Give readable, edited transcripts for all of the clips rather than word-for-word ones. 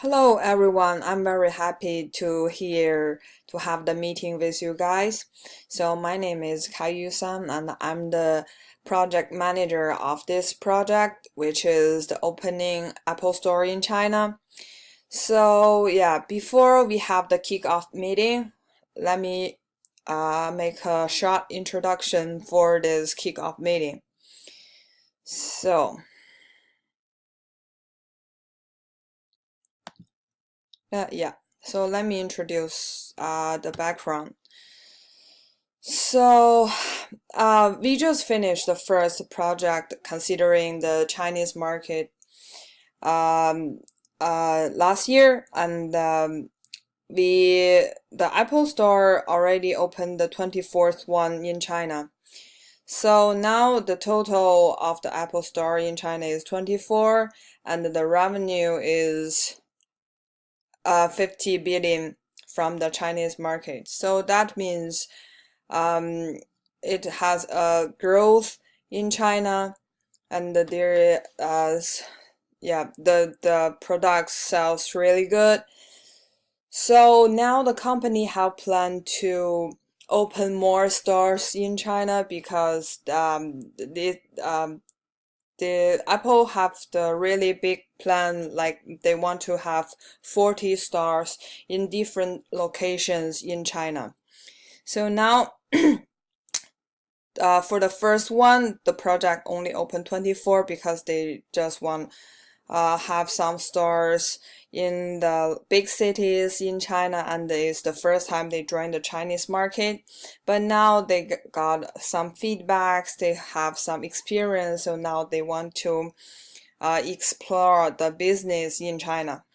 Hello everyone, I'm very happy to have the meeting with you guys. So my name is Kaiyue-san and I'm the project manager of this project, which is the opening Apple Store in China. So yeah, before we have the kickoff meeting, let me make a short introduction for this kickoff meeting. So yeah, so let me introduce the background. So, we just finished the first project considering the Chinese market um, last year, and the Apple Store already opened the 24th one in China. So now the total of the Apple Store in China is 24, and the revenue is 50 billion from the Chinese market. So that means it has a growth in China, and there the product sells really good. So now the company have planned to open more stores in China because the Apple have the really big plan, like they want to have 40 stores in different locations in China. So now for the first one, the project only opened 24 because they just want have some stores in the big cities in China, and it's the first time they joined the Chinese market. But now they got some feedbacks, they have some experience, so now they want to explore the business in China.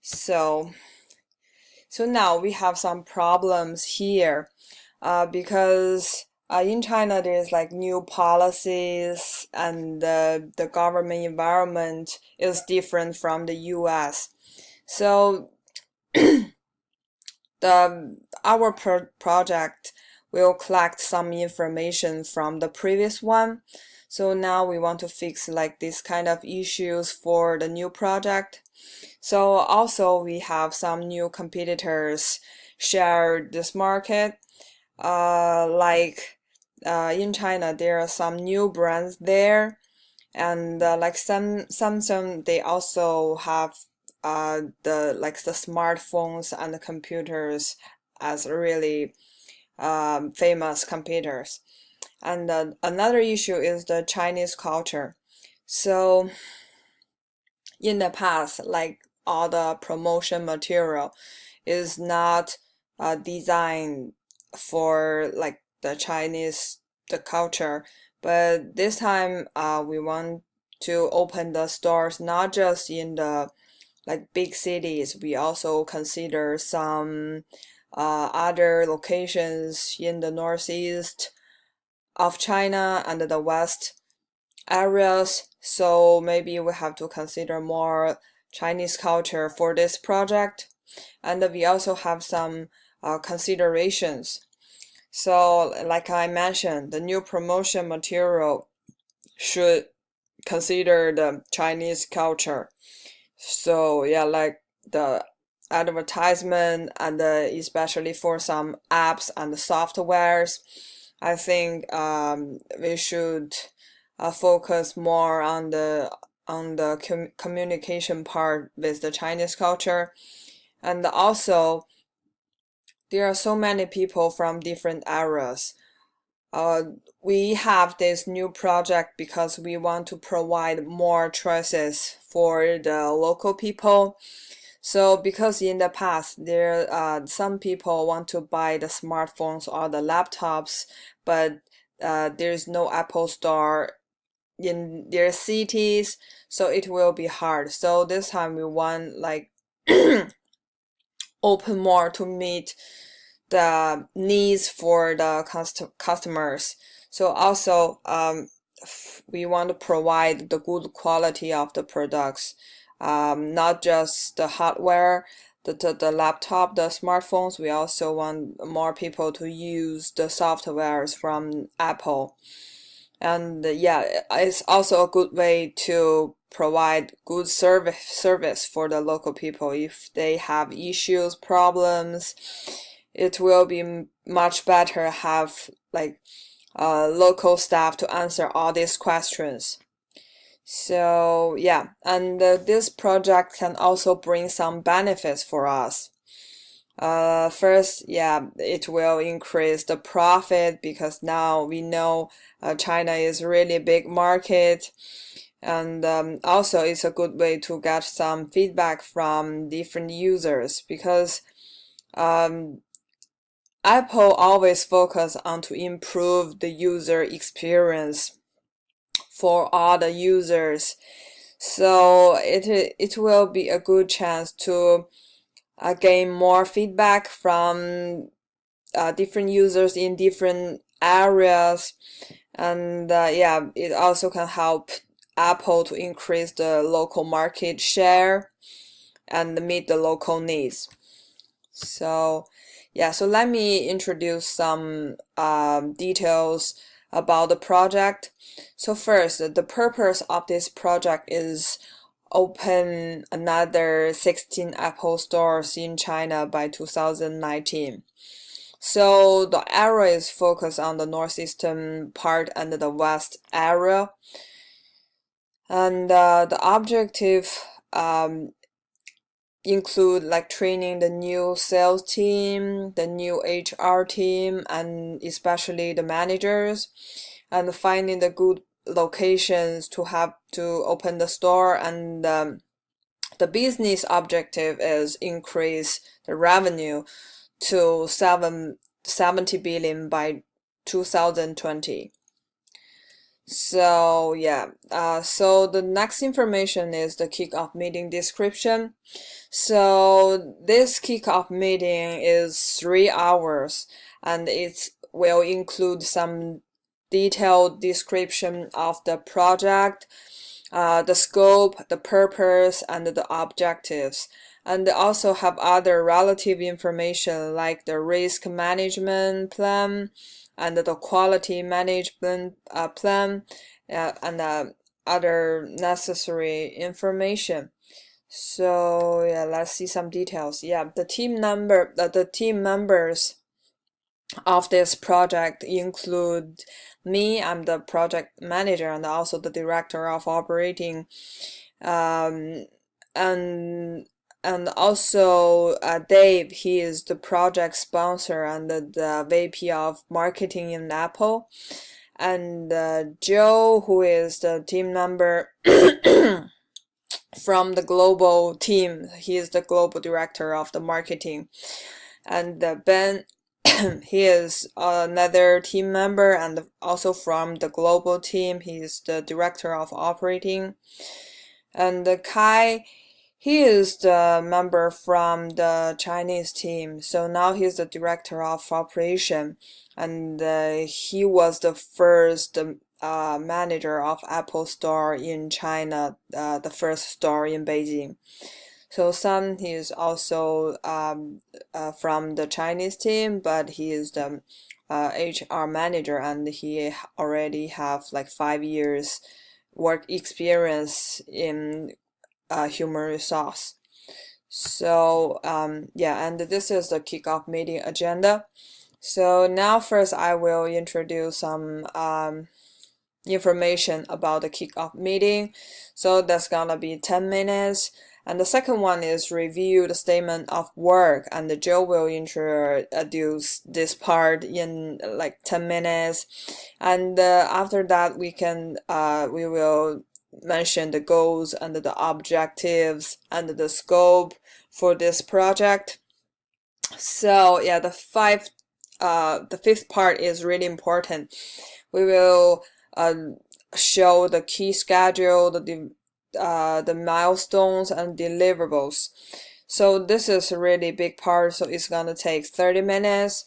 So now we have some problems here because in China there's like new policies, and the government environment is different from the US. So our project will collect some information from the previous one. So now we want to fix like this kind of issues for the new project. So also we have some new competitors share this market. In China, there are some new brands there, and like Samsung, they also have the smartphones and the computers as really famous computers. And another issue is the Chinese culture. So in the past, like all the promotion material is not designed for like the culture, but this time we want to open the stores not just in the like big cities. We also consider some other locations in the northeast of China and the west areas. So maybe we have to consider more Chinese culture for this project. And we also have some considerations. So like I mentioned, the new promotion material should consider the Chinese culture. So yeah, like the advertisement, and especially for some apps and softwares, I think we should focus more on the communication part with the Chinese culture. And also there are so many people from different areas. We have this new project because we want to provide more choices for the local people. So because in the past there some people want to buy the smartphones or the laptops, but there's no Apple Store in their cities, so it will be hard. So this time we want like open more to meet the needs for the customers. So also we want to provide the good quality of the products, not just the hardware, the laptop, the smartphones. We also want more people to use the softwares from Apple. And yeah, it's also a good way to provide good service for the local people. If they have issues, problems, it will be much better have like local staff to answer all these questions. So yeah, and this project can also bring some benefits for us. First, yeah, it will increase the profit because now we know China is really big market, and also it's a good way to get some feedback from different users because um, Apple always focus on to improve the user experience for all the users. So it will be a good chance to gain more feedback from different users in different areas, and yeah, it also can help Apple to increase the local market share and meet the local needs. So yeah, so let me introduce some details about the project. So first, the purpose of this project is open another 16 Apple stores in China by 2019. So the area is focused on the northeastern part and the west area. And the objective include like training the new sales team, the new HR team, and especially the managers, and finding the good locations to have to open the store. And the business objective is increase the revenue to 70 billion by 2020. So yeah, so the next information is the kickoff meeting description. So this kickoff meeting is 3 hours, and it will include some detailed description of the project, the scope, the purpose, and the objectives, and also have other relative information like the risk management plan and the quality management plan, and other necessary information. So yeah, let's see some details. Yeah, the team members of this project include me. I'm the project manager and also the director of operating, um, and also Dave. He is the project sponsor and the VP of marketing in Apple, and Joe, who is the team member from the global team. He is the global director of the marketing, and Ben. He is another team member and also from the global team. He is the director of operating. And Kai, he is the member from the Chinese team. So now he's the director of operation, and he was the first manager of Apple Store in China, the first store in Beijing. So Sun, he is also from the Chinese team, but he is the HR manager, and he already have like 5 years work experience in human resource. So yeah, and this is the kickoff meeting agenda. So now first I will introduce some information about the kickoff meeting. So that's gonna be 10 minutes. And the second one is review the statement of work, and Joe will introduce this part in like 10 minutes. And after that, we will mention the goals and the objectives and the scope for this project. So yeah, the fifth part is really important. We will show the key schedule, the milestones and deliverables. So this is a really big part, so it's gonna take 30 minutes.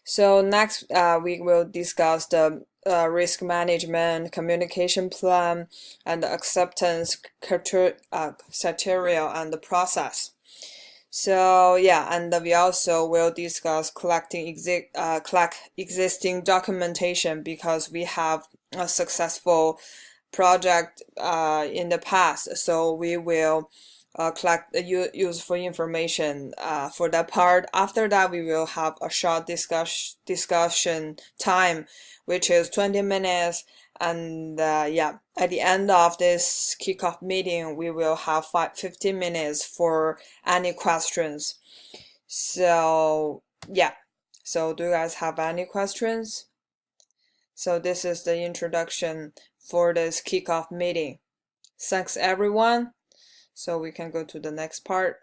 So next we will discuss the risk management, communication plan, and the acceptance criteria and the process. So yeah, and we also will discuss collect existing documentation because we have a successful project in the past. So we will collect the useful information for that part. After that, we will have a short discussion time, which is 20 minutes. And yeah, at the end of this kickoff meeting, we will have 15 minutes for any questions. So yeah, so do you guys have any questions? So this is the introduction for this kickoff meeting. Thanks everyone. So we can go to the next part.